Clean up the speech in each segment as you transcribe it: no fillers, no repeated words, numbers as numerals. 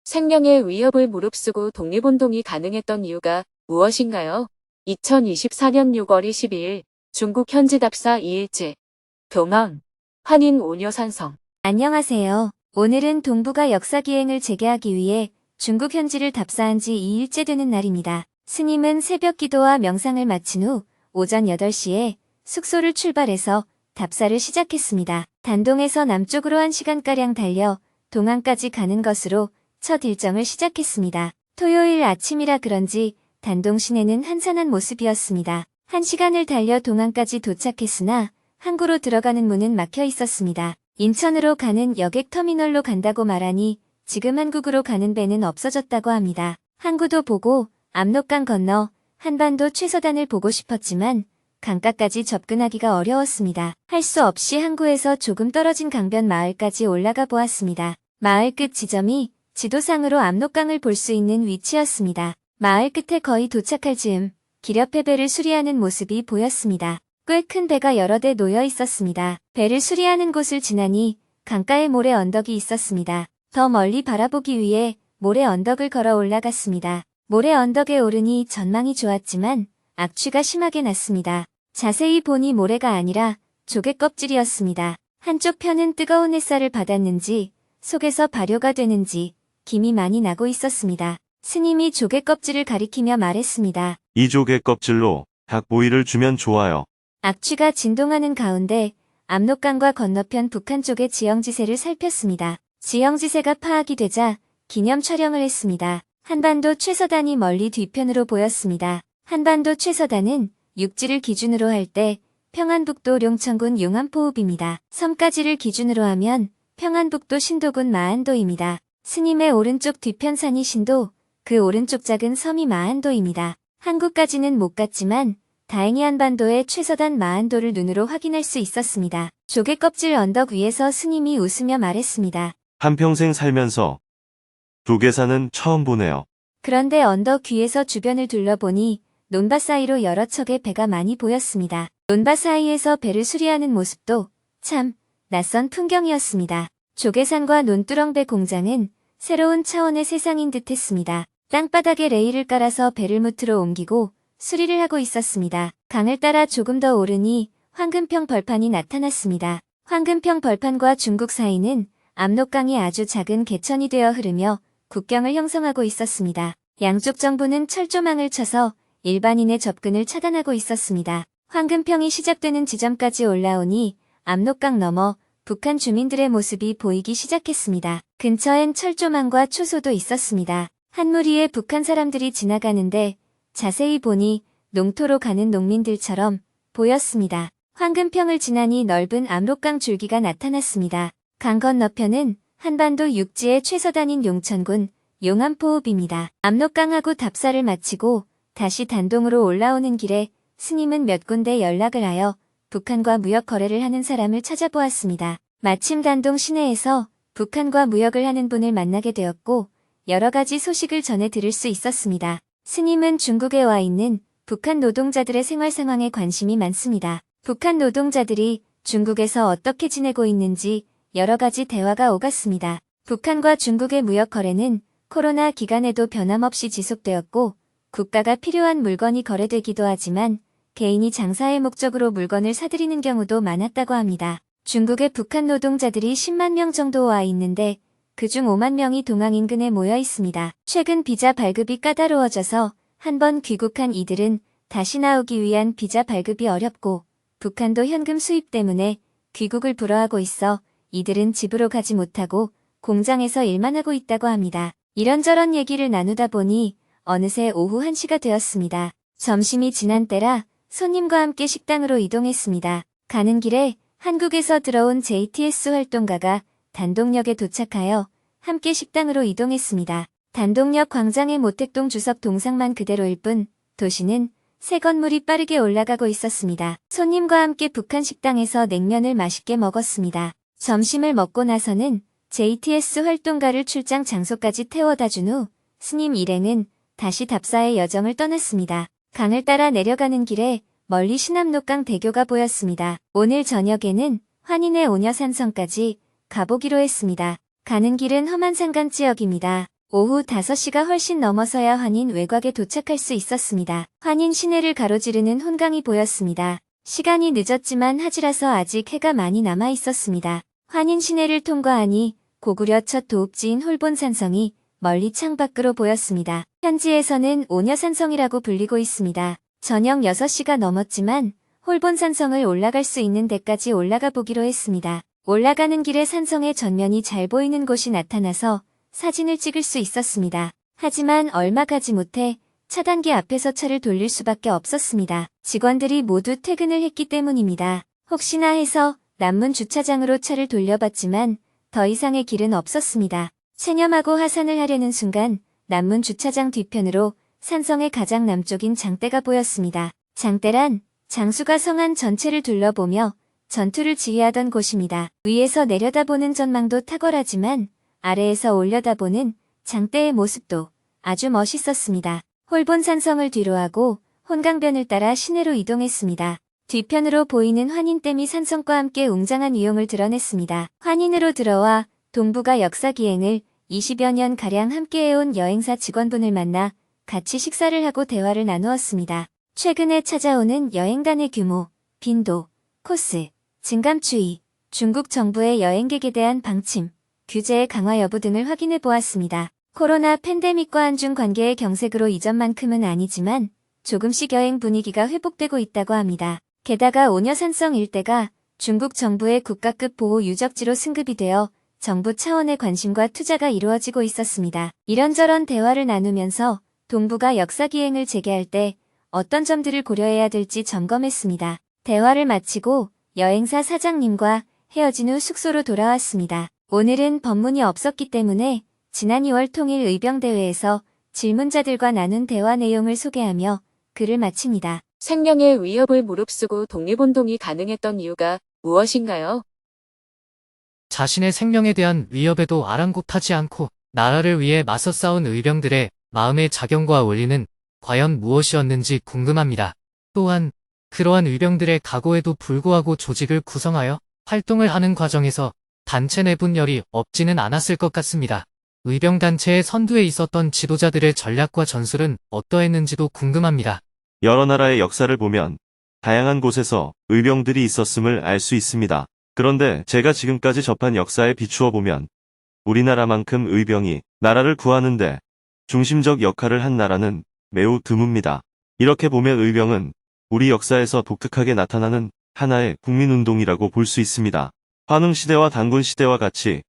생명의 위협을 무릅쓰고 독립운동이 가능했던 이유가 무엇인가요? 2024년 6월 22일 중국 현지 답사 2일째 교명 환인 오녀산성. 안녕하세요. 오늘은 동북아 역사기행을 재개하기 위해 중국 현지를 답사한 지 2일째 되는 날입니다. 스님은 새벽 기도와 명상을 마친 후 오전 8시에 숙소를 출발해서 답사를 시작했습니다. 단동에서 남쪽으로 1시간가량 달려 동안까지 가는 것으로 첫 일정을 시작했습니다. 토요일 아침이라 그런지 단동 시내는 한산한 모습이었습니다. 1시간을 달려 동안까지 도착했으나 항구로 들어가는 문은 막혀 있었습니다. 인천으로 가는 여객터미널로 간다고 말하니 지금 한국으로 가는 배는 없어졌다고 합니다. 항구도 보고 압록강 건너 한반도 최서단을 보고 싶었지만 강가까지 접근하기가 어려웠습니다. 할 수 없이 항구에서 조금 떨어진 강변 마을까지 올라가 보았습니다. 마을 끝 지점이 지도상으로 압록강을 볼 수 있는 위치였습니다. 마을 끝에 거의 도착할 즈음 길 옆에 배를 수리하는 모습이 보였습니다. 꽤 큰 배가 여러 대 놓여 있었습니다. 배를 수리하는 곳을 지나니 강가에 모래 언덕이 있었습니다. 더 멀리 바라보기 위해 모래 언덕을 걸어 올라갔습니다. 모래 언덕에 오르니 전망이 좋았지만 악취가 심하게 났습니다. 자세히 보니 모래가 아니라 조개 껍질이었습니다. 한쪽 편은 뜨거운 햇살을 받았는지 속에서 발효가 되는지 김이 많이 나고 있었습니다. 스님이 조개 껍질을 가리키며 말했습니다. 이 조개 껍질로 닭보이를 주면 좋아요. 악취가 진동하는 가운데 압록강과 건너편 북한 쪽의 지형지세를 살폈습니다. 지형지세가 파악이 되자 기념 촬영을 했습니다. 한반도 최서단이 멀리 뒤편으로 보였습니다. 한반도 최서단은 육지를 기준으로 할 때 평안북도 룡천군 용암포읍입니다. 섬까지를 기준으로 하면 평안북도 신도군 마안도입니다. 스님의 오른쪽 뒤편 산이 신도, 그 오른쪽 작은 섬이 마안도입니다. 한국까지는 못 갔지만 다행히 한반도의 최서단 마안도를 눈으로 확인할 수 있었습니다. 조개 껍질 언덕 위에서 스님이 웃으며 말했습니다. 한평생 살면서 조개사는 처음 보네요. 그런데 언덕 위에서 주변을 둘러보니 논밭 사이로 여러 척의 배가 많이 보였습니다. 논밭 사이에서 배를 수리하는 모습도 참 낯선 풍경이었습니다. 조개산과 논두렁배 공장은 새로운 차원의 세상인 듯 했습니다. 땅바닥에 레일을 깔아서 배를 무트로 옮기고 수리를 하고 있었습니다. 강을 따라 조금 더 오르니 황금평 벌판이 나타났습니다. 황금평 벌판과 중국 사이는 압록강이 아주 작은 개천이 되어 흐르며 국경을 형성하고 있었습니다. 양쪽 정부는 철조망을 쳐서 일반인의 접근을 차단하고 있었습니다. 황금평이 시작되는 지점까지 올라오니 압록강 너머 북한 주민들의 모습이 보이기 시작했습니다. 근처엔 철조망과 초소도 있었습니다. 한 무리의 북한 사람들이 지나가는데 자세히 보니 농토로 가는 농민들처럼 보였습니다. 황금평을 지나니 넓은 압록강 줄기가 나타났습니다. 강 건너편은 한반도 육지의 최서단인 용천군 용암포읍입니다. 압록강하고 답사를 마치고 다시 단동으로 올라오는 길에 스님은 몇 군데 연락을 하여 북한과 무역 거래를 하는 사람을 찾아보았습니다. 마침 단동 시내에서 북한과 무역을 하는 분을 만나게 되었고 여러 가지 소식을 전해 들을 수 있었습니다. 스님은 중국에 와 있는 북한 노동자들의 생활 상황에 관심이 많습니다. 북한 노동자들이 중국에서 어떻게 지내고 있는지 여러 가지 대화가 오갔습니다. 북한과 중국의 무역 거래는 코로나 기간에도 변함없이 지속되었고 국가가 필요한 물건이 거래되기도 하지만 개인이 장사의 목적으로 물건을 사들이는 경우도 많았다고 합니다. 중국의 북한 노동자들이 10만 명 정도 와 있는데 그중 5만 명이 동항 인근에 모여 있습니다. 최근 비자 발급이 까다로워져서 한번 귀국한 이들은 다시 나오기 위한 비자 발급이 어렵고 북한도 현금 수입 때문에 귀국을 불허하고 있어 이들은 집으로 가지 못하고 공장에서 일만 하고 있다고 합니다. 이런저런 얘기를 나누다 보니 어느새 오후 1시가 되었습니다. 점심이 지난 때라 손님과 함께 식당으로 이동했습니다. 가는 길에 한국에서 들어온 JTS 활동가가 단동역에 도착하여 함께 식당으로 이동했습니다. 단동역 광장의 모택동 주석 동상만 그대로일 뿐 도시는 새 건물이 빠르게 올라가고 있었습니다. 손님과 함께 북한 식당에서 냉면을 맛있게 먹었습니다. 점심을 먹고 나서는 JTS 활동가를 출장 장소까지 태워다 준 후 스님 일행은 다시 답사의 여정을 떠났습니다. 강을 따라 내려가는 길에 멀리 신암록강 대교가 보였습니다. 오늘 저녁에는 환인의 오녀산성까지 가보기로 했습니다. 가는 길은 험한 산간 지역입니다. 오후 5시가 훨씬 넘어서야 환인 외곽에 도착할 수 있었습니다. 환인 시내를 가로지르는 혼강이 보였습니다. 시간이 늦었지만 하지라서 아직 해가 많이 남아 있었습니다. 환인 시내를 통과하니 고구려 첫 도읍지인 홀본산성이 멀리 창밖으로 보였습니다. 현지에서는 오녀산성이라고 불리고 있습니다. 저녁 6시가 넘었지만 홀본산성을 올라갈 수 있는 데까지 올라가 보기로 했습니다. 올라가는 길에 산성의 전면이 잘 보이는 곳이 나타나서 사진을 찍을 수 있었습니다. 하지만 얼마 가지 못해 차단기 앞에서 차를 돌릴 수밖에 없었습니다. 직원들이 모두 퇴근을 했기 때문입니다. 혹시나 해서 남문 주차장으로 차를 돌려봤지만 더 이상의 길은 없었습니다. 체념하고 하산을 하려는 순간 남문 주차장 뒤편으로 산성의 가장 남쪽인 장대가 보였습니다. 장대란 장수가 성안 전체를 둘러보며 전투를 지휘하던 곳입니다. 위에서 내려다보는 전망도 탁월하지만 아래에서 올려다보는 장대의 모습도 아주 멋있었습니다. 홀본산성을 뒤로하고 혼강변을 따라 시내로 이동했습니다. 뒤편으로 보이는 환인댐이 산성과 함께 웅장한 위용을 드러냈습니다. 환인으로 들어와 동북아 역사기행을 20여 년가량 함께해온 여행사 직원분을 만나 같이 식사를 하고 대화를 나누었습니다. 최근에 찾아오는 여행단의 규모, 빈도, 코스, 증감 추이, 중국 정부의 여행객에 대한 방침, 규제의 강화 여부 등을 확인해 보았습니다. 코로나 팬데믹과 한중 관계의 경색으로 이전만큼은 아니지만 조금씩 여행 분위기가 회복되고 있다고 합니다. 게다가 오녀산성 일대가 중국 정부의 국가급 보호 유적지로 승급이 되어 정부 차원의 관심과 투자가 이루어지고 있었습니다. 이런저런 대화를 나누면서 동북아 역사기행을 재개할 때 어떤 점들을 고려해야 될지 점검했습니다. 대화를 마치고 여행사 사장님과 헤어진 후 숙소로 돌아왔습니다. 오늘은 법문이 없었기 때문에 지난 2월 통일 의병대회에서 질문자들과 나눈 대화 내용을 소개하며 글을 마칩니다. 생명의 위협을 무릅쓰고 독립운동이 가능했던 이유가 무엇인가요? 자신의 생명에 대한 위협에도 아랑곳하지 않고 나라를 위해 맞서 싸운 의병들의 마음의 자경과 원리는 과연 무엇이었는지 궁금합니다. 또한 그러한 의병들의 각오에도 불구하고 조직을 구성하여 활동을 하는 과정에서 단체 내 분열이 없지는 않았을 것 같습니다. 의병단체의 선두에 있었던 지도자들의 전략과 전술은 어떠했는지도 궁금합니다. 여러 나라의 역사를 보면 다양한 곳에서 의병들이 있었음을 알 수 있습니다. 그런데 제가 지금까지 접한 역사에 비추어 보면 우리나라만큼 의병이 나라를 구하는데 중심적 역할을 한 나라는 매우 드뭅니다. 이렇게 보면 의병은 우리 역사에서 독특하게 나타나는 하나의 국민운동이라고 볼 수 있습니다. 환웅시대와 단군시대와 같이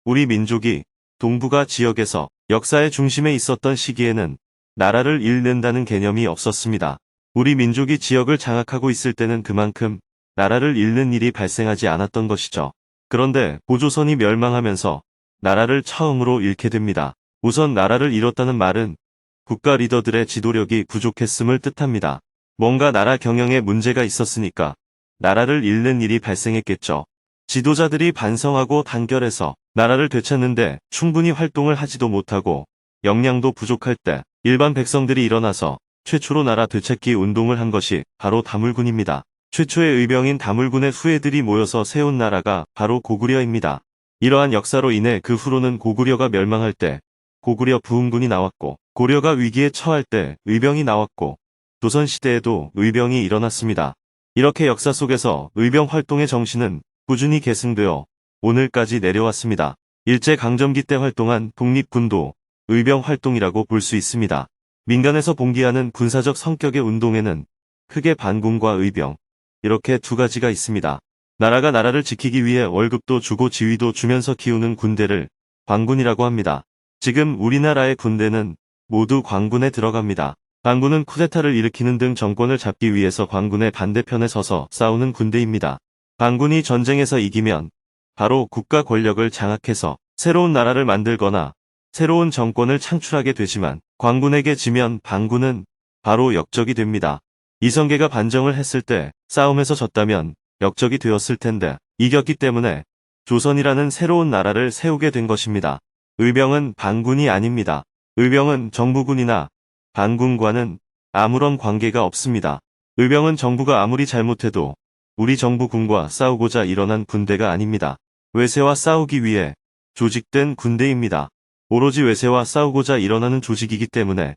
우리 민족이 동북아 지역에서 역사의 중심에 있었던 시기에는 나라를 잃는다는 개념이 없었습니다. 우리 민족이 지역을 장악하고 있을 때는 그만큼 나라를 잃는 일이 발생하지 않았던 것이죠. 그런데 고조선이 멸망하면서 나라를 처음으로 잃게 됩니다. 우선 나라를 잃었다는 말은 국가 리더들의 지도력이 부족했음을 뜻합니다. 뭔가 나라 경영에 문제가 있었으니까 나라를 잃는 일이 발생했겠죠. 지도자들이 반성하고 단결해서 나라를 되찾는데 충분히 활동을 하지도 못하고 역량도 부족할 때 일반 백성들이 일어나서 최초로 나라 되찾기 운동을 한 것이 바로 다물군입니다. 최초의 의병인 다물군의 후예들이 모여서 세운 나라가 바로 고구려입니다. 이러한 역사로 인해 그 후로는 고구려가 멸망할 때 고구려 부흥군이 나왔고 고려가 위기에 처할 때 의병이 나왔고 조선시대에도 의병이 일어났습니다. 이렇게 역사 속에서 의병 활동의 정신은 꾸준히 계승되어 오늘까지 내려왔습니다. 일제강점기 때 활동한 독립군도 의병 활동이라고 볼 수 있습니다. 민간에서 봉기하는 군사적 성격의 운동에는 크게 반군과 의병, 이렇게 두 가지가 있습니다. 나라가 나라를 지키기 위해 월급도 주고 지위도 주면서 키우는 군대를 관군이라고 합니다. 지금 우리나라의 군대는 모두 관군에 들어갑니다. 관군은 쿠데타를 일으키는 등 정권을 잡기 위해서 관군의 반대편에 서서 싸우는 군대입니다. 관군이 전쟁에서 이기면 바로 국가 권력을 장악해서 새로운 나라를 만들거나 새로운 정권을 창출하게 되지만 관군에게 지면 반군은 바로 역적이 됩니다. 이성계가 반정을 했을 때 싸움에서 졌다면 역적이 되었을 텐데 이겼기 때문에 조선이라는 새로운 나라를 세우게 된 것입니다. 의병은 반군이 아닙니다. 의병은 정부군이나 반군과는 아무런 관계가 없습니다. 의병은 정부가 아무리 잘못해도 우리 정부군과 싸우고자 일어난 군대가 아닙니다. 외세와 싸우기 위해 조직된 군대입니다. 오로지 외세와 싸우고자 일어나는 조직이기 때문에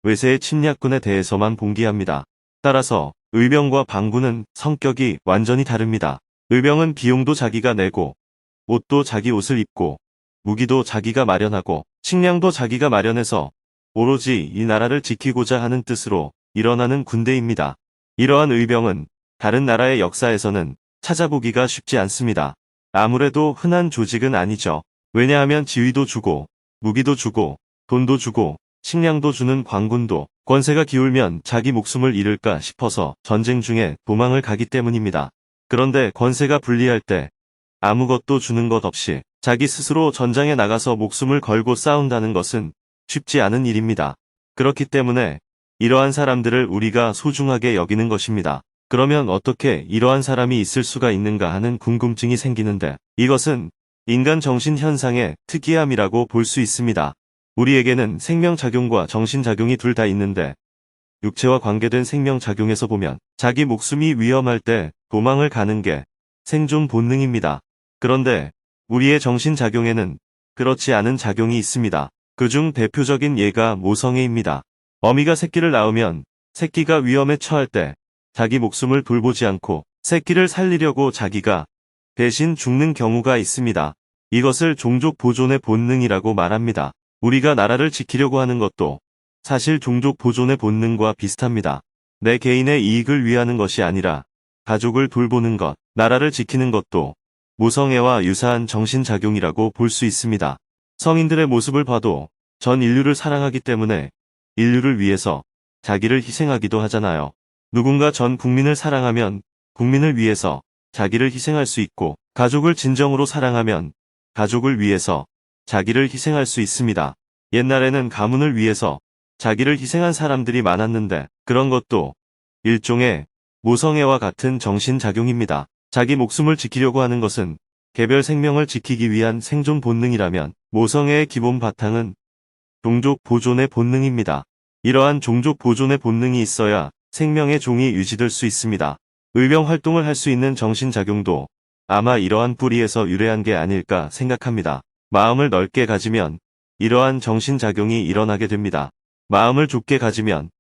외세의 침략군에 대해서만 봉기합니다. 따라서 의병과 반군은 성격이 완전히 다릅니다. 의병은 비용도 자기가 내고 옷도 자기 옷을 입고 무기도 자기가 마련하고 식량도 자기가 마련해서 오로지 이 나라를 지키고자 하는 뜻으로 일어나는 군대입니다. 이러한 의병은 다른 나라의 역사에서는 찾아보기가 쉽지 않습니다. 아무래도 흔한 조직은 아니죠. 왜냐하면 지휘도 주고 무기도 주고 돈도 주고 식량도 주는 관군도 권세가 기울면 자기 목숨을 잃을까 싶어서 전쟁 중에 도망을 가기 때문입니다. 그런데 권세가 불리할 때 아무것도 주는 것 없이 자기 스스로 전장에 나가서 목숨을 걸고 싸운다는 것은 쉽지 않은 일입니다. 그렇기 때문에 이러한 사람들을 우리가 소중하게 여기는 것입니다. 그러면 어떻게 이러한 사람이 있을 수가 있는가 하는 궁금증이 생기는데 이것은 인간 정신 현상의 특이함이라고 볼 수 있습니다. 우리에게는 생명작용과 정신작용이 둘 다 있는데 육체와 관계된 생명작용에서 보면 자기 목숨이 위험할 때 도망을 가는 게 생존 본능입니다. 그런데 우리의 정신작용에는 그렇지 않은 작용이 있습니다. 그중 대표적인 예가 모성애입니다. 어미가 새끼를 낳으면 새끼가 위험에 처할 때 자기 목숨을 돌보지 않고 새끼를 살리려고 자기가 대신 죽는 경우가 있습니다. 이것을 종족 보존의 본능이라고 말합니다. 우리가 나라를 지키려고 하는 것도 사실 종족 보존의 본능과 비슷합니다. 내 개인의 이익을 위하는 것이 아니라 가족을 돌보는 것, 나라를 지키는 것도 모성애와 유사한 정신작용이라고 볼 수 있습니다. 성인들의 모습을 봐도 전 인류를 사랑하기 때문에 인류를 위해서 자기를 희생하기도 하잖아요. 누군가 전 국민을 사랑하면 국민을 위해서 자기를 희생할 수 있고 가족을 진정으로 사랑하면 가족을 위해서 자기를 희생할 수 있습니다. 옛날에는 가문을 위해서 자기를 희생한 사람들이 많았는데 그런 것도 일종의 모성애와 같은 정신작용입니다. 자기 목숨을 지키려고 하는 것은 개별 생명을 지키기 위한 생존 본능이라면 모성애의 기본 바탕은 종족 보존의 본능입니다. 이러한 종족 보존의 본능이 있어야 생명의 종이 유지될 수 있습니다. 의병 활동을 할 수 있는 정신작용도 아마 이러한 뿌리에서 유래한 게 아닐까 생각합니다. 마음을 넓게 가지면 이러한 정신작용이 일어나게 됩니다. 마음을 좁게 가지면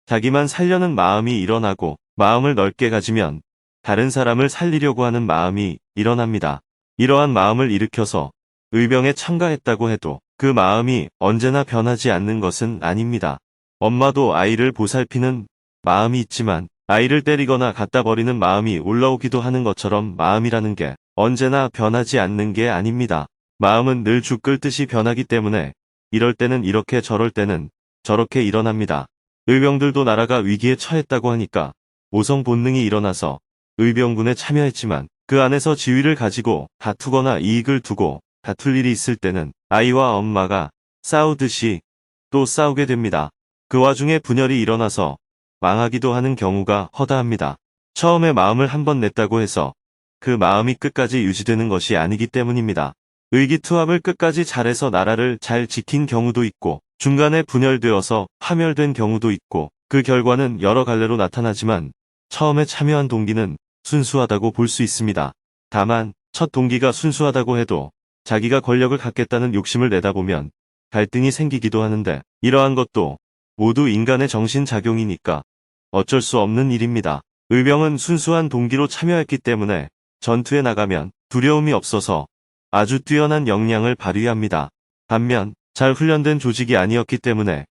자기만 살려는 마음이 일어나고 마음을 넓게 가지면 다른 사람을 살리려고 하는 마음이 일어납니다. 이러한 마음을 일으켜서 의병에 참가했다고 해도 그 마음이 언제나 변하지 않는 것은 아닙니다. 엄마도 아이를 보살피는 마음이 있지만 아이를 때리거나 갖다 버리는 마음이 올라오기도 하는 것처럼 마음이라는 게 언제나 변하지 않는 게 아닙니다. 마음은 늘 죽 끓듯이 변하기 때문에 이럴 때는 이렇게 저럴 때는 저렇게 일어납니다. 의병들도 나라가 위기에 처했다고 하니까 모성 본능이 일어나서 의병군에 참여했지만 그 안에서 지위를 가지고 다투거나 이익을 두고 다툴 일이 있을 때는 아이와 엄마가 싸우듯이 또 싸우게 됩니다. 그 와중에 분열이 일어나서 망하기도 하는 경우가 허다합니다. 처음에 마음을 한번 냈다고 해서 그 마음이 끝까지 유지되는 것이 아니기 때문입니다. 의기투합을 끝까지 잘해서 나라를 잘 지킨 경우도 있고 중간에 분열되어서 파멸된 경우도 있고 그 결과는 여러 갈래로 나타나지만 처음에 참여한 동기는 순수하다고 볼 수 있습니다. 다만 첫 동기가 순수하다고 해도 자기가 권력을 갖겠다는 욕심을 내다보면 갈등이 생기기도 하는데 이러한 것도 모두 인간의 정신작용이니까 어쩔 수 없는 일입니다. 의병은 순수한 동기로 참여했기 때문에 전투에 나가면 두려움이 없어서 아주 뛰어난 역량을 발휘합니다. 반면 잘 훈련된 조직이 아니었기 때문에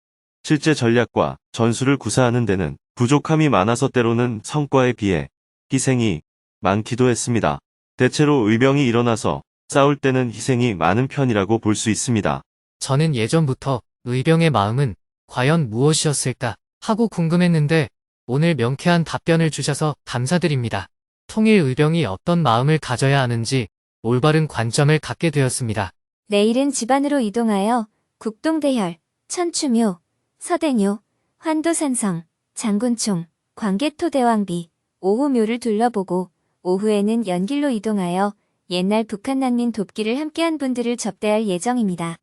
실제 전략과 전술을 구사하는 데는 부족함이 많아서 때로는 성과에 비해 희생이 많기도 했습니다. 대체로 의병이 일어나서 싸울 때는 희생이 많은 편이라고 볼 수 있습니다. 저는 예전부터 의병의 마음은 과연 무엇이었을까 하고 궁금했는데 오늘 명쾌한 답변을 주셔서 감사드립니다. 통일 의병이 어떤 마음을 가져야 하는지 올바른 관점을 갖게 되었습니다. 내일은 집안으로 이동하여 국동대혈, 천추묘, 서대묘, 환도산성, 장군총, 광개토대왕비, 오후묘를 둘러보고 오후에는 연길로 이동하여 옛날 북한 난민 돕기를 함께한 분들을 접대할 예정입니다.